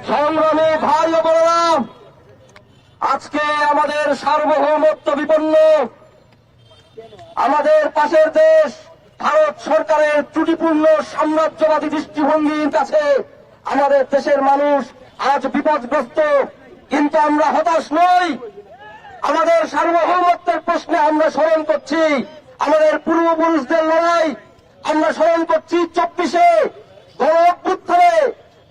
সংগ্রামী ভাই ও বোনেরা, আজকে আমাদের সার্বভৌমত্ব বিপন্ন, আমাদের পাশের দেশ ভারত সরকারের ত্রুটিপূর্ণ সাম্রাজ্যবাদী দৃষ্টিভঙ্গির কাছে আমাদের দেশের মানুষ আজ বিপদগ্রস্ত। কিন্তু আমরা হতাশ নই। আমাদের সার্বভৌমত্বের প্রশ্নে আমরা স্মরণ করছি আমাদের পূর্বপুরুষদের লড়াই, আমরা স্মরণ করছি 24-এ গণ অভ্যুত্থানে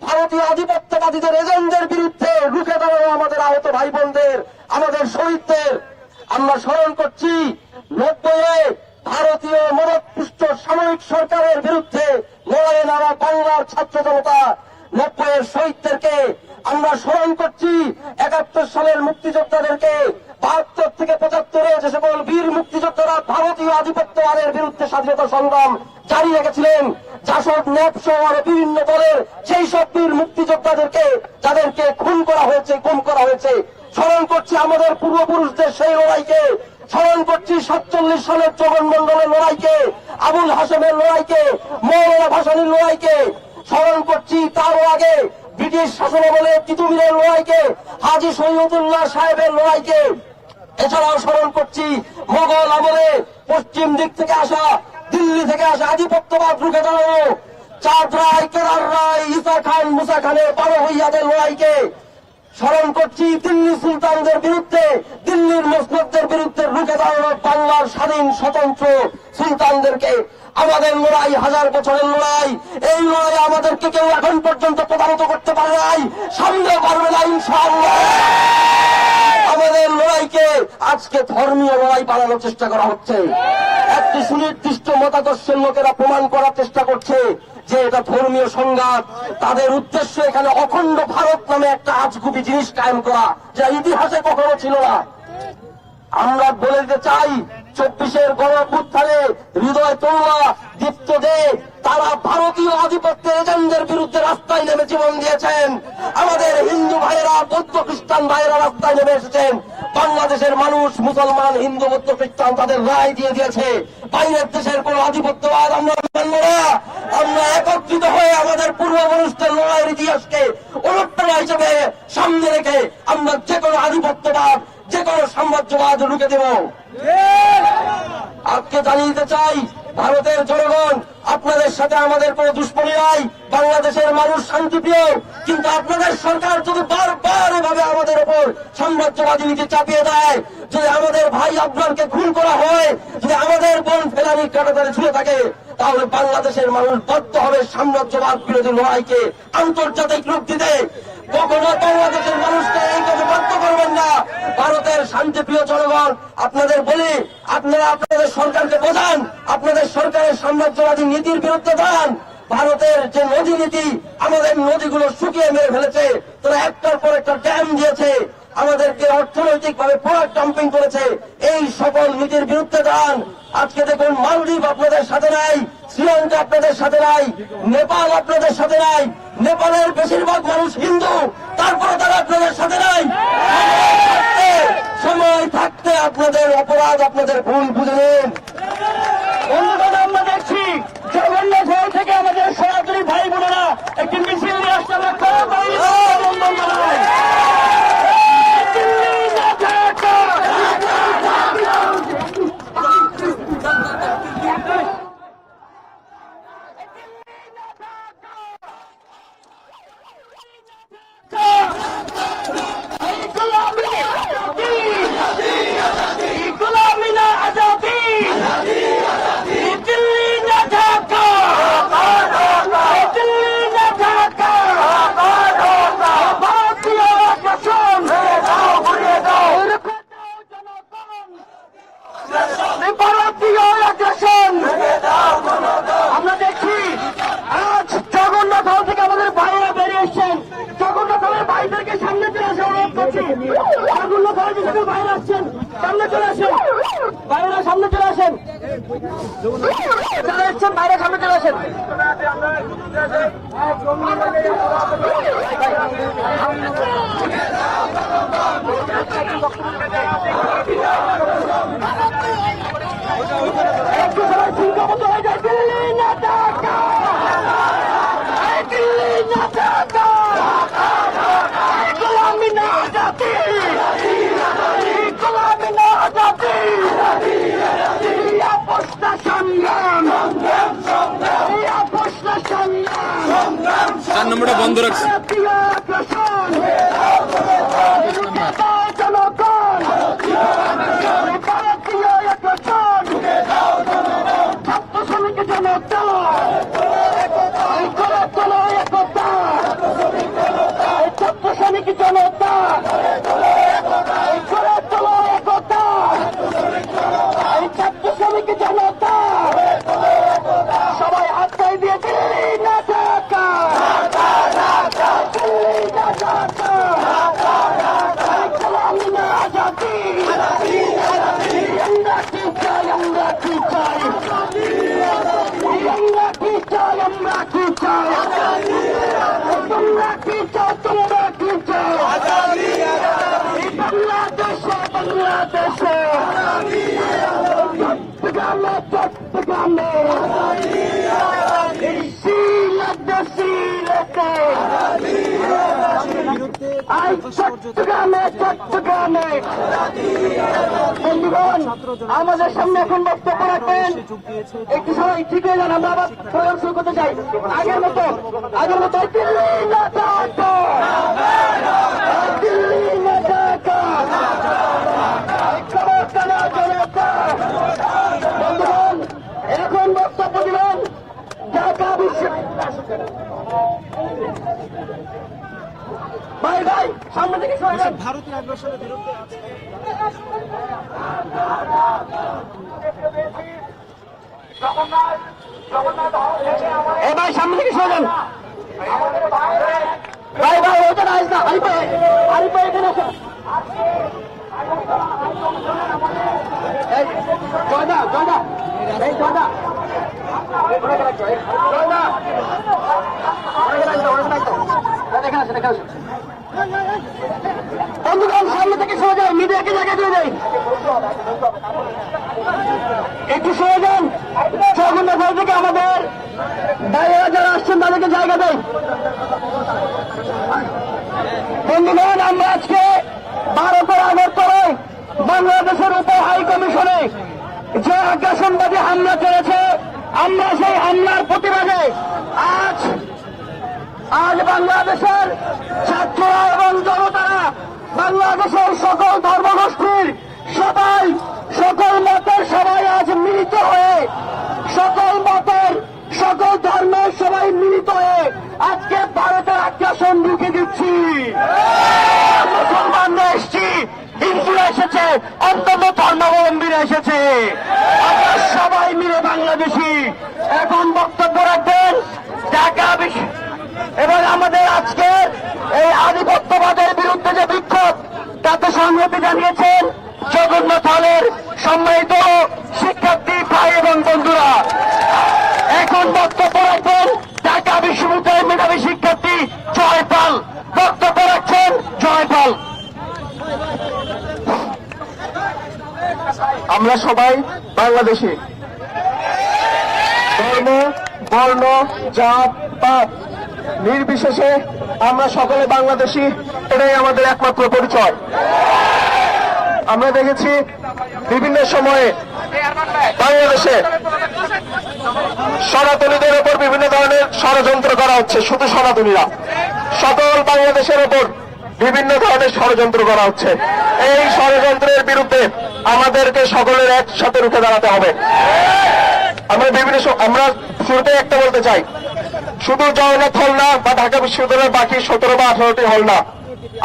ভারতীয় আধিপত্যবাদীদের এজেন্টদের বিরুদ্ধে রুখে দাঁড়ানো আমাদের আহত ভাই বোনদের, আমাদের শহীদদের। আমরা স্মরণ করছি 90-এ ভারতীয় মদতপুষ্ট সামরিক সরকারের বিরুদ্ধে লড়াইয়ে নামা বাংলার ছাত্র জনতা 90-এর শহীদদেরকে। আমরা স্মরণ করছি 71 সালের মুক্তিযোদ্ধাদেরকে। 72 থেকে 75-এ যে সকল বীর মুক্তিযোদ্ধারা ভারতীয় আধিপত্যবাদের বিরুদ্ধে স্বাধীনতা সংগ্রাম জারি রেখেছিলেন, জাসদ ন্যাপসহ আরো বিভিন্ন দলের সেই সব বীর মুক্তিযোদ্ধাদেরকে যাদেরকে খুন করা হয়েছে, গুম করা হয়েছে। স্মরণ করছি আমাদের পূর্বপুরুষদের সেই লড়াইকে। স্মরণ করছি 47 সালের জগন্মন্ডলের লড়াইকে, আবুল হাসেমের লড়াইকে, মৌলানা ভাসানীর লড়াইকে। স্মরণ করছি তারও আগে ব্রিটিশ শাসনামলে তিতুমিরের লড়াইকে, হাজী শহীদুল্লাহ সাহেবের লড়াইকে। এছাড়াও স্মরণ করছি মোগল আমলে পশ্চিম দিক থেকে আসা, দিল্লি থেকে আসা আধিপত্যবাদ রুখে দাঁড়ানো চাঁদ রায়, কেদার রায়, ঈসা খান, মুসা খানের 12 হইয়াদের লড়াইকে। স্মরণ করছি দিল্লি সুলতানদের বিরুদ্ধে, দিল্লির মসনদদের বিরুদ্ধে রুখে দাঁড়ানো বাংলার স্বাধীন স্বতন্ত্র সুলতানদেরকে। আমাদের লড়াই 1000 বছরের লড়াই। এই লড়াই আমাদেরকে কেউ এখন পর্যন্ত প্রধানত করতে পারে নাই, সামনে পারবে না ইনশাআল্লাহ। আমাদের লড়াইকে আজকে ধর্মীয় লড়াই বানানোর চেষ্টা করা হচ্ছে। একটি সুনির্দিষ্ট মতাদর্শের লোকেরা প্রমাণ করার চেষ্টা করছে যে এটা ধর্মীয় সংঘাত। তাদের উদ্দেশ্য এখানে অখণ্ড ভারত নামে একটা আজগুবি জিনিস কায়েম করা, যা ইতিহাসে কখনো ছিল না। আমরা বলে দিতে চাই 24-এর গণ অভ্যুত্থানে হৃদয় তরুণা দীপ্ত দে তারা ভারতীয় আধিপত্যের এজেন্টদের বিরুদ্ধে রাস্তায় নেমে জীবন দিয়েছেন। আমাদের হিন্দু ভাইয়েরা, বৌদ্ধ খ্রিস্টান ভাইয়েরা রাস্তায় নেমে এসেছেন। বাংলাদেশের মানুষ, মুসলমান, হিন্দু, বৌদ্ধ খ্রিস্টান তাদের রায় দিয়ে দিয়েছে বাইরের দেশের কোন আধিপত্যবাদ আমরা মানব না। আমরা একত্রিত হয়ে আমাদের পূর্বপুরুষদের লড়াইয়ের ইতিহাসকে অনুপ্রেরণা হিসেবে সামনে রেখে আমরা যে কোনো আধিপত্যবাদ, যে কোনো সাম্রাজ্যবাদ রুখে দেব। আজকে জানিয়ে দিতে চাই ভারতের জনগণ, আপনাদের সাথে আমাদের কোন দুশ্মনী নাই। বাংলাদেশের মানুষ শান্তিপ্রিয়, কিন্তু আপনাদের সরকার যদি বারবার এভাবে আমাদের উপর সাম্রাজ্যবাদী নীতি চাপিয়ে দেয়, যদি আমাদের ভাই আফগানকে খুন করা হয়, যদি আমাদের বোন ফেলানি কাটাতারে ঝুলে থাকে, তাহলে বাংলাদেশের মানুষ বাধ্য হবে সাম্রাজ্যবাদ বিরোধী লড়াইকে আন্তর্জাতিক রূপ দিতে। কখনো বাংলাদেশের মানুষকে এই কাজে বাধ্য করবেন না। ভারতের শান্তিপ্রিয় জনগণ, আপনাদের বলি, আপনারা আপনাদের সরকারকে বোঝান, আপনাদের সরকারের সাম্রাজ্যবাদী নীতির বিরুদ্ধে দাঁড়ান। ভারতের যে নদী নীতি আমাদের নদীগুলো শুকিয়ে মেরে ফেলেছে, তারা একটার পর একটা ড্যাম দিয়েছে, আমাদেরকে অর্থনৈতিক ভাবে প্রোডাক্ট ডাম্পিং করেছে। এই সকল নীতির বিরুদ্ধে দাঁড়ান। আজকে দেখুন মালদ্বীপ আপনাদের সাথে নাই, শ্রীলঙ্কা আপনাদের সাথে নাই, নেপাল আপনাদের সাথে নাই। নেপালের বেশিরভাগ মানুষ হিন্দু, তারপরে তারা আপনাদের সাথে নাই। সময় থাকতে আপনাদের অপরাধ, আপনাদের ভুল বুঝে নিন। বন্ধুগণ, আমরা দেখছি জগন্নাথ হল থেকে আমাদের সনাতনী ভাই বোনেরা একটি মিছিল নিয়ে আসছে। আমরা বন্ধন জানাই। আমরা দেখছি আজ জগন্নাথ হল থেকে আমাদের ভাইয়েরা বেরিয়ে এসছেন। জগন্নাথ হলের ভাইদেরকে সামনে চলে আসে অনুরোধ করছি। জগন্নাথ হলে যে সকল ভাইরা আসছেন সামনে চলে আসেন, ভাইয়েরা সামনে চলে আসেন, যারা এসছেন ভাইরা সামনে চলে আসেন। একটু সবাই চিন্তাবদ্ধ হয়ে যায়। দিল্লি না ঢাকা। আজাদি, গোলামি না আজাদি, এই আপোষ না সংগ্রাম, এই আপোষ না সংগ্রাম। 4 নম্বরটা বন্ধ রাখছি। ভারতীয় আগ্রাসন, জনগণ, ভারতীয় আগ্রাসন, ছাত্র শ্রমিক জনতা, এই করে তোলো একতা, এই ছাত্র শ্রমিক জনতা, এই করে তোলো একতা, এই ছাত্র শ্রমিক জনতা, সবাই হাত পায়ে দিয়ে দিল্লি না ঢাকা, দিল্লি না ঢাকা, গোলামি না আজাদি, আমরা কি চাই, আমরা কি চাই, আমরা কি চাই, আমরা কি চাই, তোমরা কি চাও, তোমরা কি চাও, বাংলাদেশে, বাংলাদেশে, চট্টগ্রামে, চট্টগ্রামে, সিলেটে, সিলেটে, আই চট্টগ্রামে, চট্টগ্রামে। বন্ধুগণ, আমাদের সামনে এখন বক্তব্য রাখবেন, একটু সবাই ঠিক হয়ে যান, আমরা আবার প্রোগ্রাম শুরু করতে চাই। আগের মতো দিল্লি না ঢাকা, দিল্লি না ঢাকা, জনতা। বন্ধুগণ, এখন বক্তব্য দিলেন ঢাকা ভাই ভাই সামনে থেকে সরে যান। ভারতীয় আগ্রাসনের বিরুদ্ধে আছে এ ভাই সামনে থেকে সরে যান। ভাই ভাই ওটা রাইজ না, হারিপা এখানে আসো। এই জয়দা, জয়দা, এই জয়দা, জয়দা, এখানে আসেন, এখানে আসেন। বন্ধুগণ, সামনে থেকে সরে যান, মিডিয়াকে জায়গা দিয়ে দেয়, একটু সরে যান। জগন্নাথ থেকে আমাদের ভাইয়েরা যারা আসছেন তাদেরকে জায়গা দেয়। বন্ধুগণ, আমরা আজকে ভারতের আগরতলায় বাংলাদেশের উপর হাই কমিশনে যে আগ্রাসনবাদী হামলা চলেছে, আমরা সেই হামলার প্রতিবাদে আজ বাংলাদেশের ছাত্ররা এবং জনতারা, বাংলাদেশের সকল ধর্মগোষ্ঠীর সবাই, সকল মতের সবাই আজ মিলিত হয়ে, সকল মতের, সকল ধর্মের সবাই মিলিত হয়ে আজকে ভারতের আগ্রাসন রুখে দিচ্ছি। মুসলমানরা এসেছি, হিন্দুরা এসেছে, অন্যান্য ধর্মাবলম্বীরা এসেছে, আমরা সবাই মিলে বাংলাদেশি। এখন বক্তব্য রাখবেন ঢাকা এবং আমাদের আজকের এই আধিপত্যবাদের বিরুদ্ধে যে বিক্ষোভ, তাতে সংহতি জানিয়েছেন জগন্নাথ হলের সম্মানিত শিক্ষার্থী ভাই এবং বন্ধুরা। এখন বক্তব্য রাখবেন ঢাকা বিশ্ববিদ্যালয়ের মেধাবী শিক্ষার্থী জয়পাল, বক্তব্য রাখছেন জয়পাল। আমরা সবাই বাংলাদেশি, ধর্ম, বর্ণ, জাত, পাত নির্বিশেষে আমরা সকলে বাংলাদেশি, এটাই আমাদের একমাত্র পরিচয়। আমরা দেখেছি বিভিন্ন সময়ে বাংলাদেশে সনাতনীদের ওপর বিভিন্ন ধরনের ষড়যন্ত্র করা হচ্ছে। শুধু সনাতনীরা, সকল বাংলাদেশের ওপর বিভিন্ন ধরনের ষড়যন্ত্র করা হচ্ছে। এই ষড়যন্ত্রের বিরুদ্ধে আমাদেরকে সকলের একসাথে রুখে দাঁড়াতে হবে। আমরা শুরুতে একটা বলতে চাই, শুধু জগন্নাথ হল না বা ঢাকা বিশ্ববিদ্যালয়ের বাকি 17 বা 18টি হল না,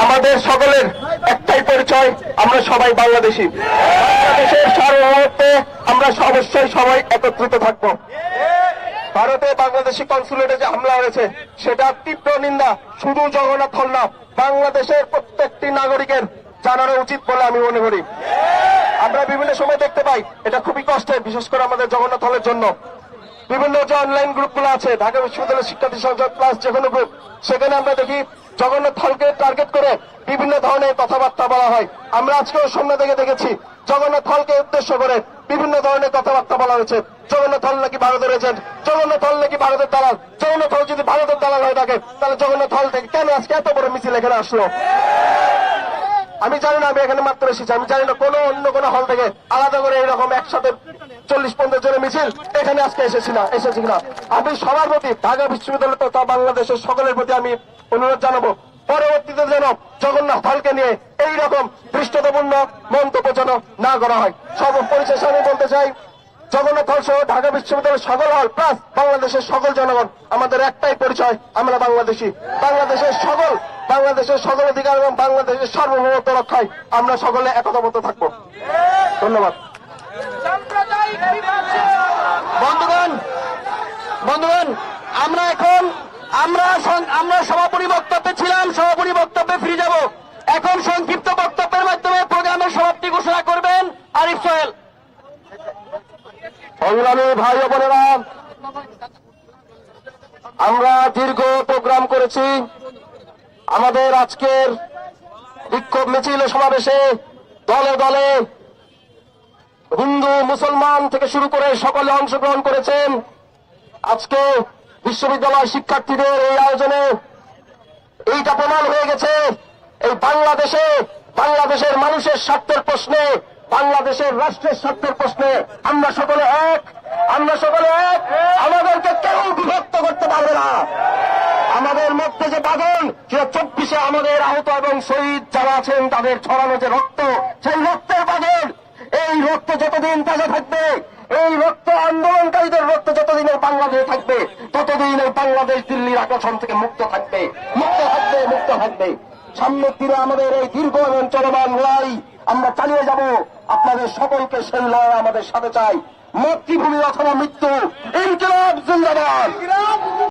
আমাদের সকলের একটাই পরিচয়, আমরা সবাই বাংলাদেশি। বাংলাদেশের সার্বভৌমত্বে আমরা অবশ্যই সবাই একত্রিত থাকব। ভারতে বাংলাদেশি কনসুলেটে যে হামলা হয়েছে সেটা তীব্র নিন্দা, শুধু জগন্নাথ হল না, বাংলাদেশের প্রত্যেকটি নাগরিকের জানানো উচিত বলে আমি মনে করি। আমরা বিভিন্ন সময় দেখতে পাই, এটা খুবই কষ্টের, বিশেষ করে আমাদের জগন্নাথ হলের জন্য। বিভিন্ন যে অনলাইন গ্রুপগুলো আছে, ঢাকা বিশ্ববিদ্যালয়ের শিক্ষার্থী সংসদ প্লাস যে কোনো গ্রুপ, সেখানে আমরা দেখি জগন্নাথ হলকে টার্গেট করে বিভিন্ন ধরনের কথাবার্তা বলা হয়। আমরা আজকেও সামনে থেকে দেখেছি জগন্নাথ হলকে উদ্দেশ্য করে বিভিন্ন ধরনের কথাবার্তা বলা হয়েছে। জগন্নাথ হল নাকি ভারতের এজেন্ট, জগন্নাথ হল নাকি ভারতের দালাল। জগন্নাথ হল যদি ভারতের দালাল হয়ে থাকে, তাহলে জগন্নাথ হল থেকে কেন আজকে এত বড় মিছিল এখানে আসলো? আমি জানি না, আমি এখানে মাত্র এসেছি, আমি জানি না কোনো অন্য কোনো হল থেকে আলাদা করে এরকম একসাথে 40-50 জনের মিছিল এখানে আজকে এসেছি কিনা। আমি সবার প্রতি ঢাকা বিশ্ববিদ্যালয় তথা বাংলাদেশের সকলের প্রতি আমি অনুরোধ জানাবো, পরবর্তীতে যেন জগন্নাথ হলকে নিয়ে এইরকম দৃষ্টতাপূর্ণ মন্তব্য যেন না করা হয়। সর্বপরিশেষে আমি বলতে চাই, জগন্নাথ হল সহ ঢাকা বিশ্ববিদ্যালয়ের সকল হল প্লাস বাংলাদেশের সকল জনগণ আমাদের একটাই পরিচয়, আমরা বাংলাদেশি। বাংলাদেশের সকল অধিকার এবং বাংলাদেশের সার্বভৌমত্ব রক্ষায় আমরা সকলে একতাবদ্ধ থাকবো। ধন্যবাদ। বন্ধুগণ, আমরা সভাপতি বক্তব্যে ছিলাম, সভাপতি বক্তব্যে ফিরে যাব। এখন সংক্ষিপ্ত বক্তব্যের মাধ্যমে প্রোগ্রামের সমাপ্তি ঘোষণা করবেন আরিফ সোহেল। সংগ্রামী ভাই ও বোনেরা, আমরা দীর্ঘ প্রোগ্রাম করেছি। আমাদের আজকের বিক্ষোভ মিছিল ও সমাবেশে দলে দলে হিন্দু মুসলমান থেকে শুরু করে সকলে অংশগ্রহণ করেছেন। আজকে বিশ্ববিদ্যালয় শিক্ষার্থীদের এই আয়োজনে এইটা প্রমাণ হয়ে গেছে, এই বাংলাদেশের মানুষের স্বার্থের প্রশ্নে, বাংলাদেশের রাষ্ট্রের স্বার্থের প্রশ্নে আমরা সকলে এক। আমাদেরকে কেউ বিভক্ত করতে পারবে না। আমাদের মধ্যে যে বাঁধন, সেটা 24-এ আমাদের আহত এবং শহীদ যারা আছেন তাদের ছড়ানো যে রক্ত, সেই রক্তের বাঁধন, এই রক্ত যতদিন তাজা থাকবে, এই রক্ত আন্দোলনকারীদের রক্ত যতদিন এই বাংলাদেশে থাকবে, ততদিন এই বাংলাদেশ দিল্লির আকর্ষণ থেকে মুক্ত থাকবে। সামনের দিনে আমাদের এই দীর্ঘ এবং চলমান লড়াই আমরা চালিয়ে যাব। আপনাদের সকলকে সেই লড়াই আমাদের সাথে চাই। মাতৃভূমি অথবা মৃত্যু, ইনকিলাব জিন্দাবাদ।